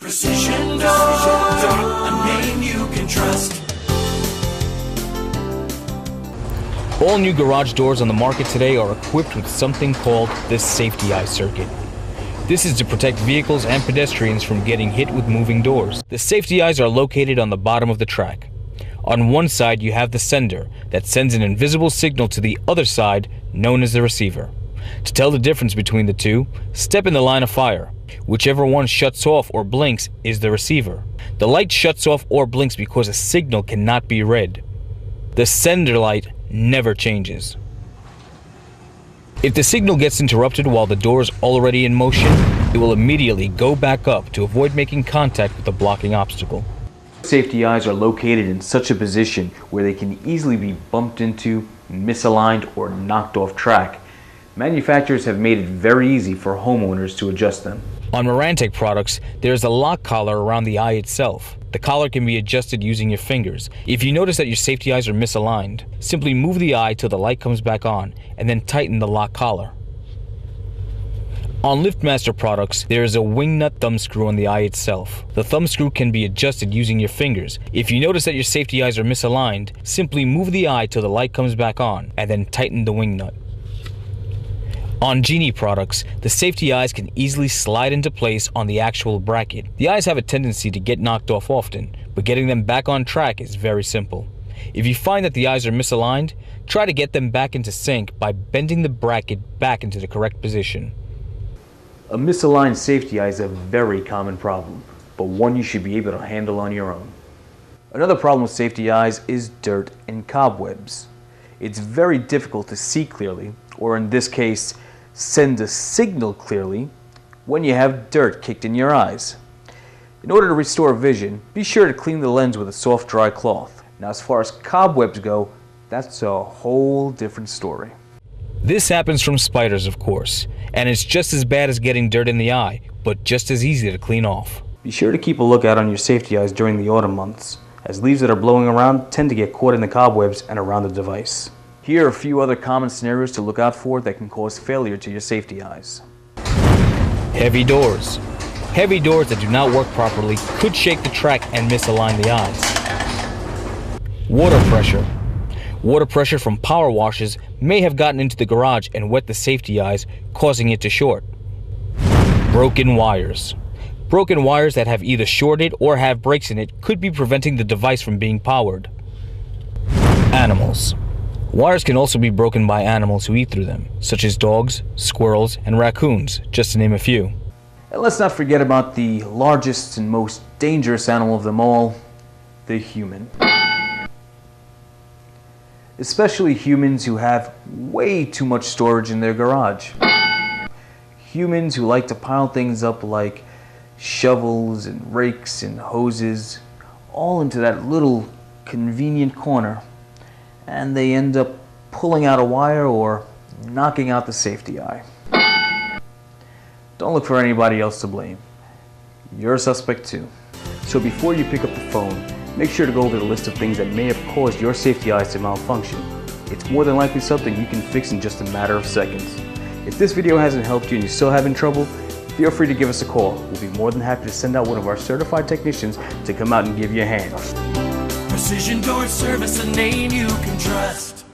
Precision Door, a name you can trust. All new garage doors on the market today are equipped with something called the Safety Eye circuit. This is to protect vehicles and pedestrians from getting hit with moving doors. The safety eyes are located on the bottom of the track. On one side you have the sender that sends an invisible signal to the other side, known as the receiver. To tell the difference between the two, step in the line of fire. Whichever one shuts off or blinks is the receiver. The light shuts off or blinks because a signal cannot be read. The sender light never changes. If the signal gets interrupted while the door is already in motion, it will immediately go back up to avoid making contact with the blocking obstacle. Safety eyes are located in such a position where they can easily be bumped into, misaligned, or knocked off track. Manufacturers have made it very easy for homeowners to adjust them. On Marantec products, there is a lock collar around the eye itself. The collar can be adjusted using your fingers. If you notice that your safety eyes are misaligned, simply move the eye till the light comes back on, and then tighten the lock collar. On LiftMaster products, there is a wing nut thumb screw on the eye itself. The thumb screw can be adjusted using your fingers. If you notice that your safety eyes are misaligned, simply move the eye till the light comes back on, and then tighten the wing nut. On Genie products, the safety eyes can easily slide into place on the actual bracket. The eyes have a tendency to get knocked off often, but getting them back on track is very simple. If you find that the eyes are misaligned, try to get them back into sync by bending the bracket back into the correct position. A misaligned safety eye is a very common problem, but one you should be able to handle on your own. Another problem with safety eyes is dirt and cobwebs. It's very difficult to see clearly, or in this case, send a signal clearly when you have dirt kicked in your eyes. In order to restore vision, be sure to clean the lens with a soft, dry cloth. Now, as far as cobwebs go, that's a whole different story. This happens from spiders, of course, and it's just as bad as getting dirt in the eye, but just as easy to clean off. Be sure to keep a lookout on your safety eyes during the autumn months, as leaves that are blowing around tend to get caught in the cobwebs and around the device. Here are a few other common scenarios to look out for that can cause failure to your safety eyes. Heavy doors. Heavy doors that do not work properly could shake the track and misalign the eyes. Water pressure. Water pressure from power washes may have gotten into the garage and wet the safety eyes, causing it to short. Broken wires. Broken wires that have either shorted or have breaks in it could be preventing the device from being powered. Animals. Wires can also be broken by animals who eat through them, such as dogs, squirrels, and raccoons, just to name a few. And let's not forget about the largest and most dangerous animal of them all, the human. Especially humans who have way too much storage in their garage. Humans who like to pile things up like shovels and rakes and hoses, all into that little convenient corner. And they end up pulling out a wire or knocking out the safety eye. Don't look for anybody else to blame. You're a suspect too. So before you pick up the phone, make sure to go over the list of things that may have caused your safety eyes to malfunction. It's more than likely something you can fix in just a matter of seconds. If this video hasn't helped you and you're still having trouble, feel free to give us a call. We'll be more than happy to send out one of our certified technicians to come out and give you a hand. Precision Door Service, a name you can trust.